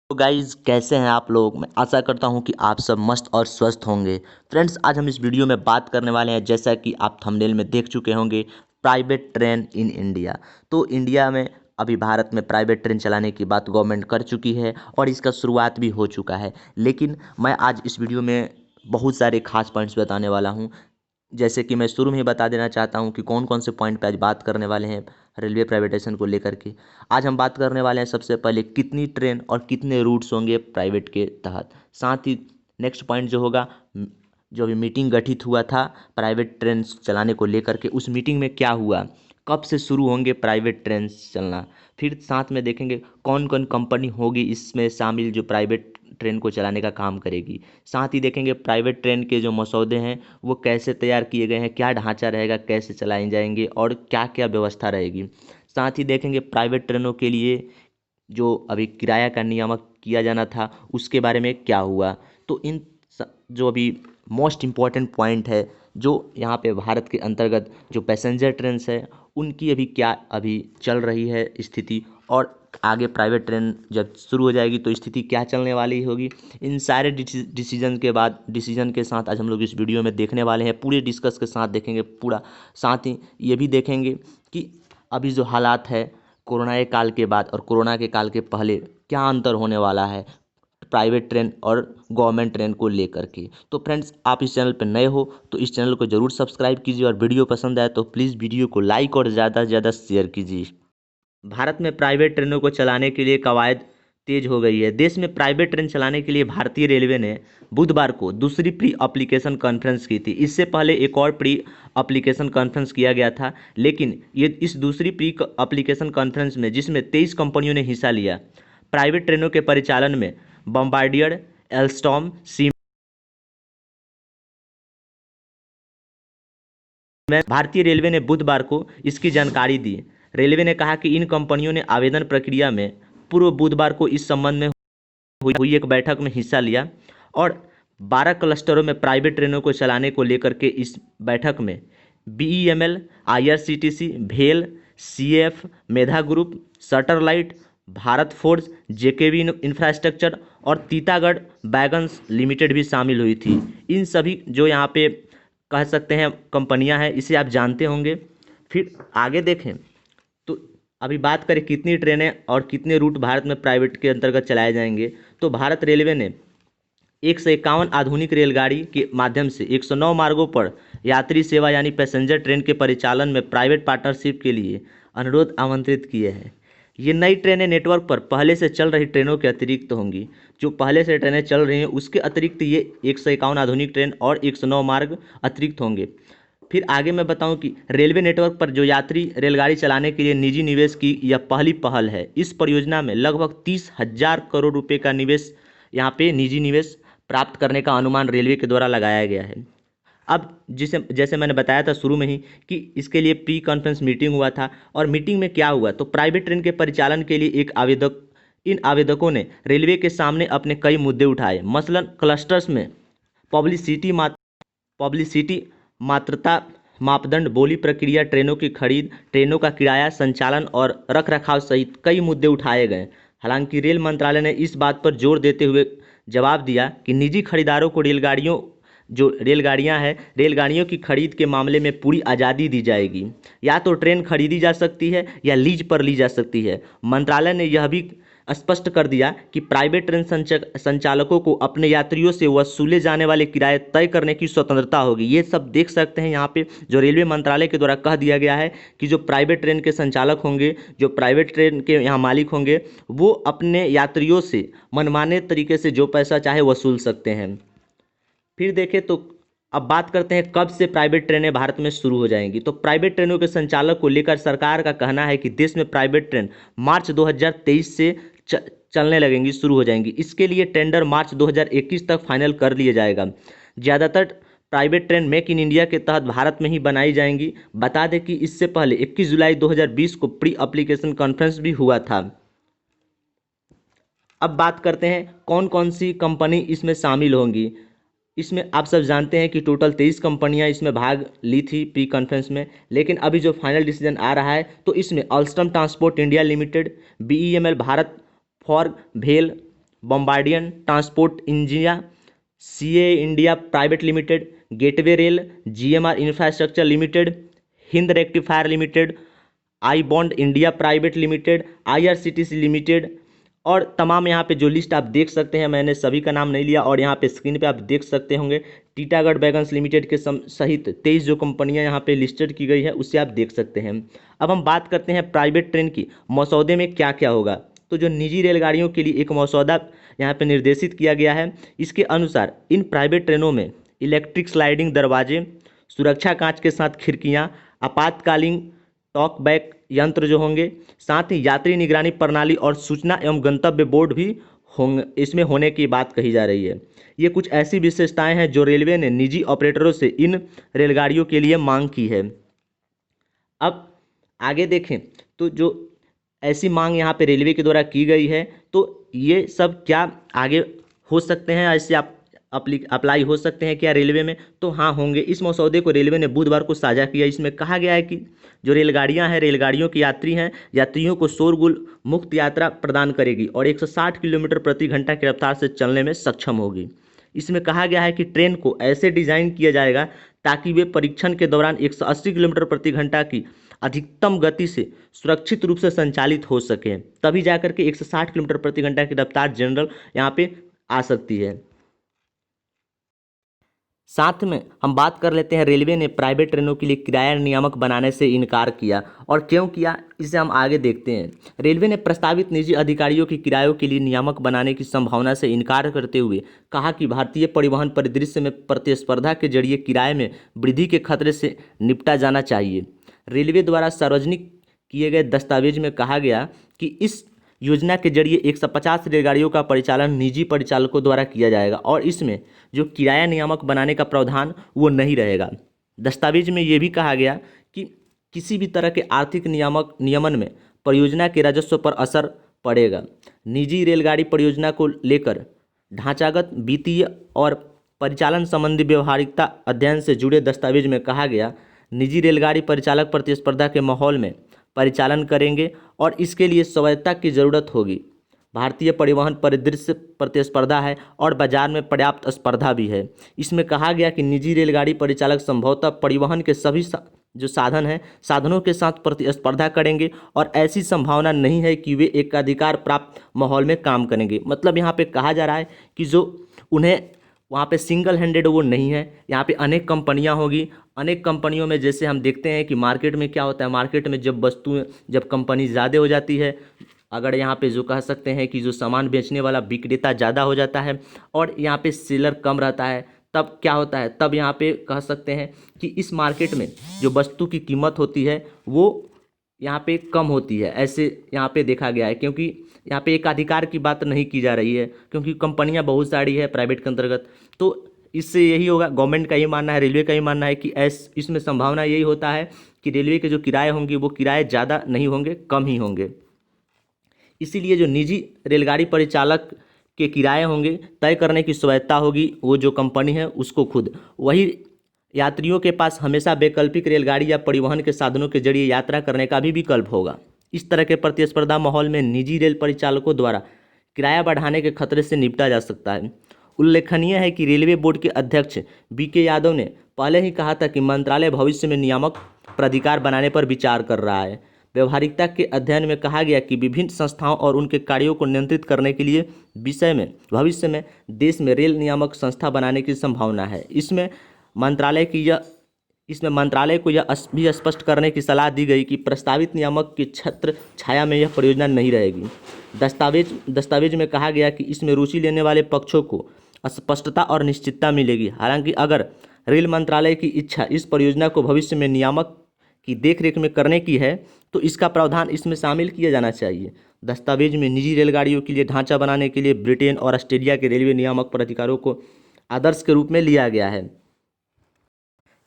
तो गाइज़ कैसे हैं आप लोग। मैं आशा करता हूं कि आप सब मस्त और स्वस्थ होंगे। फ्रेंड्स, आज हम इस वीडियो में बात करने वाले हैं, जैसा कि आप थंबनेल में देख चुके होंगे, प्राइवेट ट्रेन इन इंडिया। तो इंडिया में अभी भारत में प्राइवेट ट्रेन चलाने की बात गवर्नमेंट कर चुकी है और इसका शुरुआत भी हो चुका है। लेकिन मैं आज इस वीडियो में बहुत सारे खास पॉइंट्स बताने वाला हूँ। जैसे कि मैं शुरू में ही बता देना चाहता हूं कि कौन कौन से पॉइंट पे आज बात करने वाले हैं रेलवे प्राइवेटाइजेशन को लेकर के। आज हम बात करने वाले हैं सबसे पहले कितनी ट्रेन और कितने रूट्स होंगे प्राइवेट के तहत। साथ ही नेक्स्ट पॉइंट जो होगा, जो अभी मीटिंग गठित हुआ था प्राइवेट ट्रेन चलाने को लेकर के, उस मीटिंग में क्या हुआ, कब से शुरू होंगे प्राइवेट ट्रेन चलना। फिर साथ में देखेंगे कौन कौन कंपनी होगी इसमें शामिल जो प्राइवेट ट्रेन को चलाने का काम करेगी। साथ ही देखेंगे प्राइवेट ट्रेन के जो मसौदे हैं वो कैसे तैयार किए गए हैं, क्या ढांचा रहेगा, कैसे चलाए जाएंगे और क्या क्या व्यवस्था रहेगी। साथ ही देखेंगे प्राइवेट ट्रेनों के लिए जो अभी किराया का नियामक किया जाना था उसके बारे में क्या हुआ। तो जो अभी मोस्ट इम्पॉर्टेंट पॉइंट है, जो यहाँ पे भारत के अंतर्गत जो पैसेंजर ट्रेन है उनकी अभी क्या अभी चल रही है स्थिति, और आगे प्राइवेट ट्रेन जब शुरू हो जाएगी तो स्थिति क्या चलने वाली होगी। इन सारे डिसीजन के साथ आज हम लोग इस वीडियो में देखने वाले हैं, पूरे डिस्कस के साथ देखेंगे पूरा। साथ ही ये भी देखेंगे कि अभी जो हालात है कोरोना के काल के बाद और कोरोना के काल के पहले क्या अंतर होने वाला है प्राइवेट ट्रेन और गवर्नमेंट ट्रेन को लेकर के। तो फ्रेंड्स, आप इस चैनल पर नए हो तो इस चैनल को जरूर सब्सक्राइब कीजिए और वीडियो पसंद आए तो प्लीज़ वीडियो को लाइक और ज़्यादा से ज़्यादा शेयर कीजिए। भारत में प्राइवेट ट्रेनों को चलाने के लिए कवायद तेज हो गई है। देश में प्राइवेट ट्रेन चलाने के लिए भारतीय रेलवे ने बुधवार को दूसरी प्री एप्लीकेशन कॉन्फ्रेंस की थी। इससे पहले एक और प्री एप्लीकेशन कॉन्फ्रेंस किया गया था, लेकिन ये इस दूसरी प्री एप्लीकेशन कॉन्फ्रेंस में, जिसमें 23 कंपनियों ने हिस्सा लिया, प्राइवेट ट्रेनों के परिचालन में बम्बार्डियर, एल्स्टॉम, भारतीय रेलवे ने बुधवार को इसकी जानकारी दी। रेलवे ने कहा कि इन कंपनियों ने आवेदन प्रक्रिया में पूर्व बुधवार को इस संबंध में हुई एक बैठक में हिस्सा लिया और 12 क्लस्टरों में प्राइवेट ट्रेनों को चलाने को लेकर के इस बैठक में बीईएमएल, आईआरसीटीसी, भेल, सीएफ, मेधा ग्रुप, शटरलाइट, भारत फोर्ज, जेकेवी इंफ्रास्ट्रक्चर और तीतागढ़ वैगन्स लिमिटेड भी शामिल हुई थी। इन सभी जो यहाँ पे कह सकते हैं कंपनियां हैं, इसे आप जानते होंगे। फिर आगे देखें तो अभी बात करें कितनी ट्रेनें और कितने रूट भारत में प्राइवेट के अंतर्गत चलाए जाएंगे, तो भारत रेलवे ने 151 आधुनिक रेलगाड़ी के माध्यम से 109 मार्गों पर यात्री सेवा यानी पैसेंजर ट्रेन के परिचालन में प्राइवेट पार्टनरशिप के लिए अनुरोध आमंत्रित किए हैं। ये नई ट्रेनें नेटवर्क पर पहले से चल रही ट्रेनों के अतिरिक्त होंगी। जो पहले से ट्रेनें चल रही हैं उसके अतिरिक्त ये 151 आधुनिक ट्रेन और 109 मार्ग अतिरिक्त होंगे। फिर आगे मैं बताऊं कि रेलवे नेटवर्क पर जो यात्री रेलगाड़ी चलाने के लिए निजी निवेश की यह पहली पहल है। इस परियोजना में लगभग 30,000 करोड़ रुपए का निवेश, यहाँ पे निजी निवेश प्राप्त करने का अनुमान रेलवे के द्वारा लगाया गया है। अब जैसे मैंने बताया था शुरू में ही कि इसके लिए प्री कॉन्फ्रेंस मीटिंग हुआ था, और मीटिंग में क्या हुआ, तो प्राइवेट ट्रेन के परिचालन के लिए इन आवेदकों ने रेलवे के सामने अपने कई मुद्दे उठाए। मसलन क्लस्टर्स में पब्लिसिटी, मात्रता मापदंड, बोली प्रक्रिया, ट्रेनों की खरीद, ट्रेनों का किराया, संचालन और रखरखाव सहित कई मुद्दे उठाए गए। हालांकि रेल मंत्रालय ने इस बात पर जोर देते हुए जवाब दिया कि निजी खरीदारों को रेलगाड़ियों की खरीद के मामले में पूरी आज़ादी दी जाएगी। या तो ट्रेन खरीदी जा सकती है या लीज पर ली जा सकती है। मंत्रालय ने यह भी स्पष्ट कर दिया कि प्राइवेट ट्रेन संचालकों को अपने यात्रियों से वसूले जाने वाले किराए तय करने की स्वतंत्रता होगी। ये सब देख सकते हैं यहाँ पे जो रेलवे मंत्रालय के द्वारा कह दिया गया है कि जो प्राइवेट ट्रेन के संचालक होंगे, जो प्राइवेट ट्रेन के यहाँ मालिक होंगे, वो अपने यात्रियों से मनमाने तरीके से जो पैसा चाहे वसूल सकते हैं। फिर देखें तो अब बात करते हैं कब से प्राइवेट ट्रेनें भारत में शुरू हो जाएंगी। तो प्राइवेट ट्रेनों के संचालक को लेकर सरकार का कहना है कि देश में प्राइवेट ट्रेन मार्च 2023 से चलने लगेंगी, शुरू हो जाएंगी। इसके लिए टेंडर मार्च 2021 तक फाइनल कर लिया जाएगा। ज़्यादातर private train make in India के तहत भारत में ही बनाई जाएंगी। बता दें कि इससे पहले 21 जुलाई 2020 को प्री एप्लीकेशन कॉन्फ्रेंस भी हुआ था। अब बात करते हैं कौन कौन सी कंपनी इसमें शामिल होंगी। इसमें आप सब जानते हैं कि टोटल 23 कंपनियां इसमें भाग ली थी प्री कॉन्फ्रेंस में, लेकिन अभी जो फाइनल डिसीजन आ रहा है तो इसमें Alstom transport India limited, BEML, Bharat forge, भेल, Bombardier transport India, CA India private limited, gateway rail, GMR infrastructure limited, Hind rectifier limited, I bond India private limited, IRCTC limited और तमाम यहाँ पे जो लिस्ट आप देख सकते हैं, मैंने सभी का नाम नहीं लिया और यहाँ पे स्क्रीन पे आप देख सकते होंगे टीटागढ़ वैगन्स लिमिटेड के सहित 23 जो कंपनियां यहाँ पे लिस्टेड की गई है उससे आप देख सकते हैं। अब हम बात करते हैं प्राइवेट ट्रेन की, मसौदे में क्या क्या होगा। तो जो निजी रेलगाड़ियों के लिए एक मसौदा यहाँ पे निर्देशित किया गया है, इसके अनुसार इन प्राइवेट ट्रेनों में इलेक्ट्रिक स्लाइडिंग दरवाजे, सुरक्षा कांच के साथ खिड़कियाँ, आपातकालीन टॉक बैक यंत्र जो होंगे, साथ ही यात्री निगरानी प्रणाली और सूचना एवं गंतव्य बोर्ड भी होंगे, इसमें होने की बात कही जा रही है। ये कुछ ऐसी विशेषताएं हैं जो रेलवे ने निजी ऑपरेटरों से इन रेलगाड़ियों के लिए मांग की है। अब आगे देखें तो जो ऐसी मांग यहाँ पे रेलवे के द्वारा की गई है, तो ये सब क्या आगे हो सकते हैं, ऐसे आप अप्लाई हो सकते हैं क्या रेलवे में? तो हाँ होंगे। इस मसौदे को रेलवे ने बुधवार को साझा किया। इसमें कहा गया है कि जो रेलगाड़ियां हैं, रेलगाड़ियों के यात्री हैं, यात्रियों को शोरगुल मुक्त यात्रा प्रदान करेगी और 160 किलोमीटर प्रति घंटा की रफ्तार से चलने में सक्षम होगी। इसमें कहा गया है कि ट्रेन को ऐसे डिज़ाइन किया जाएगा ताकि वे परीक्षण के दौरान 180 किलोमीटर प्रति घंटा की अधिकतम गति से सुरक्षित रूप से संचालित हो सके, तभी जाकर के 160 किलोमीटर प्रति घंटा की रफ्तार जनरल यहाँ पे आ सकती है। साथ में हम बात कर लेते हैं, रेलवे ने प्राइवेट ट्रेनों के लिए किराया नियामक बनाने से इनकार किया और क्यों किया, इसे हम आगे देखते हैं। रेलवे ने प्रस्तावित निजी अधिकारियों के किरायों के लिए नियामक बनाने की संभावना से इनकार करते हुए कहा कि भारतीय परिवहन परिदृश्य में प्रतिस्पर्धा के जरिए किराए में वृद्धि के खतरे से निपटा जाना चाहिए। रेलवे द्वारा सार्वजनिक किए गए दस्तावेज में कहा गया कि इस योजना के जरिए 150 रेलगाड़ियों का परिचालन निजी परिचालकों द्वारा किया जाएगा और इसमें जो किराया नियामक बनाने का प्रावधान वो नहीं रहेगा। दस्तावेज में ये भी कहा गया कि किसी भी तरह के आर्थिक नियमन में परियोजना के राजस्व पर असर पड़ेगा। निजी रेलगाड़ी परियोजना को लेकर ढांचागत, वित्तीय और परिचालन संबंधी व्यवहारिकता अध्ययन से जुड़े दस्तावेज में कहा गया, निजी रेलगाड़ी परिचालक प्रतिस्पर्धा के माहौल में परिचालन करेंगे और इसके लिए स्वायत्तता की ज़रूरत होगी। भारतीय परिवहन परिदृश्य प्रतिस्पर्धा है और बाजार में पर्याप्त स्पर्धा भी है। इसमें कहा गया कि निजी रेलगाड़ी परिचालक संभवतः परिवहन के सभी जो साधन हैं, साधनों के साथ प्रतिस्पर्धा करेंगे और ऐसी संभावना नहीं है कि वे एक अधिकार प्राप्त माहौल में काम करेंगे। मतलब यहाँ पे कहा जा रहा है कि जो उन्हें वहाँ पे सिंगल हैंडेड वो नहीं है, यहाँ पे अनेक कंपनियाँ होगी। अनेक कंपनियों में जैसे हम देखते हैं कि मार्केट में क्या होता है, मार्केट में जब कंपनी ज़्यादा हो जाती है, अगर यहाँ पे जो कह सकते हैं कि जो सामान बेचने वाला विक्रेता ज़्यादा हो जाता है और यहाँ पे सेलर कम रहता है, तब क्या होता है, तब यहाँ पे कह सकते हैं कि इस मार्केट में जो वस्तु की कीमत होती है वो यहाँ पे कम होती है। ऐसे यहाँ पे देखा गया है, क्योंकि यहाँ पे एक अधिकार की बात नहीं की जा रही है, क्योंकि कंपनियाँ बहुत सारी है प्राइवेट के अंतर्गत। तो इससे यही होगा, गवर्नमेंट का ये मानना है, रेलवे का ये मानना है कि इसमें संभावना यही होता है कि रेलवे के जो किराए होंगे वो किराए ज़्यादा नहीं होंगे, कम ही होंगे। इसीलिए जो निजी रेलगाड़ी परिचालक के किराए होंगे तय करने की स्वायत्ता होगी वो जो कंपनी है उसको खुद। वही यात्रियों के पास हमेशा वैकल्पिक रेलगाड़ी या परिवहन के साधनों के जरिए यात्रा करने का भी विकल्प होगा। इस तरह के प्रतिस्पर्धा माहौल में निजी रेल परिचालकों द्वारा किराया बढ़ाने के खतरे से निपटा जा सकता है। उल्लेखनीय है कि रेलवे बोर्ड के अध्यक्ष बीके यादव ने पहले ही कहा था कि मंत्रालय भविष्य में नियामक प्राधिकार बनाने पर विचार कर रहा है। व्यवहारिकता के अध्ययन में कहा गया कि विभिन्न संस्थाओं और उनके कार्यों को नियंत्रित करने के लिए भविष्य में देश में रेल नियामक संस्था बनाने की संभावना है। इसमें मंत्रालय को यह भी स्पष्ट करने की सलाह दी गई कि प्रस्तावित नियामक की छत्र छाया में यह परियोजना नहीं रहेगी। दस्तावेज में कहा गया कि इसमें रुचि लेने वाले पक्षों को स्पष्टता और निश्चितता मिलेगी। हालांकि अगर रेल मंत्रालय की इच्छा इस परियोजना को भविष्य में नियामक की देखरेख में करने की है तो इसका प्रावधान इसमें शामिल किया जाना चाहिए। दस्तावेज में निजी रेलगाड़ियों के लिए ढांचा बनाने के लिए ब्रिटेन और ऑस्ट्रेलिया के रेलवे नियामक प्राधिकारों को आदर्श के रूप में लिया गया है।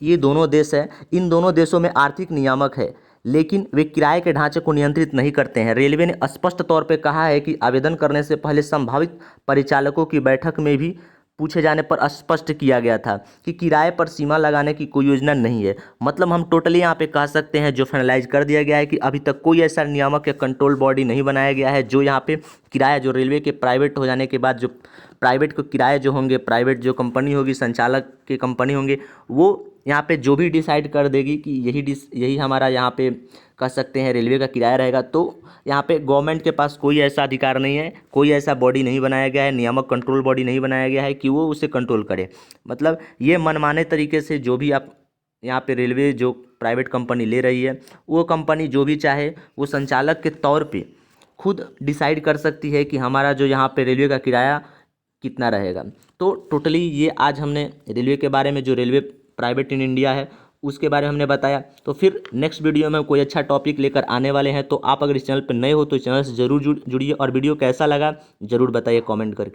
ये दोनों देश हैं, इन दोनों देशों में आर्थिक नियामक है, लेकिन वे किराए के ढांचे को नियंत्रित नहीं करते हैं। रेलवे ने स्पष्ट तौर पर कहा है कि आवेदन करने से पहले संभावित परिचालकों की बैठक में भी पूछे जाने पर स्पष्ट किया गया था कि किराए पर सीमा लगाने की कोई योजना नहीं है। मतलब हम टोटली यहाँ पे कह सकते हैं, जो फाइनलाइज कर दिया गया है कि अभी तक कोई ऐसा नियामक या कंट्रोल बॉडी नहीं बनाया गया है जो यहाँ पे किराया, जो रेलवे के प्राइवेट हो जाने के बाद जो प्राइवेट को किराए जो होंगे, प्राइवेट जो कंपनी होगी, संचालक के कंपनी होंगे, वो यहाँ पे जो भी डिसाइड कर देगी कि यही हमारा यहाँ पे कह सकते हैं रेलवे का किराया रहेगा। तो यहाँ पे गवर्नमेंट के पास कोई ऐसा अधिकार नहीं है, कोई ऐसा बॉडी नहीं बनाया गया है, नियामक कंट्रोल बॉडी नहीं बनाया गया है कि वो उसे कंट्रोल करे। मतलब ये मनमाने तरीके से जो भी आप यहाँ पे रेलवे जो प्राइवेट कंपनी ले रही है, वो कंपनी जो भी चाहे वो संचालक के तौर पे खुद डिसाइड कर सकती है कि हमारा जो यहाँ पे रेलवे का किराया कितना रहेगा। तो टोटली ये आज हमने रेलवे के बारे में, जो रेलवे प्राइवेट इन इंडिया है उसके बारे में हमने बताया। तो फिर नेक्स्ट वीडियो में कोई अच्छा टॉपिक लेकर आने वाले हैं। तो आप अगर इस चैनल पर नए हो तो इस चैनल से ज़रूर जुड़िए, और वीडियो कैसा लगा ज़रूर बताइए कमेंट करके।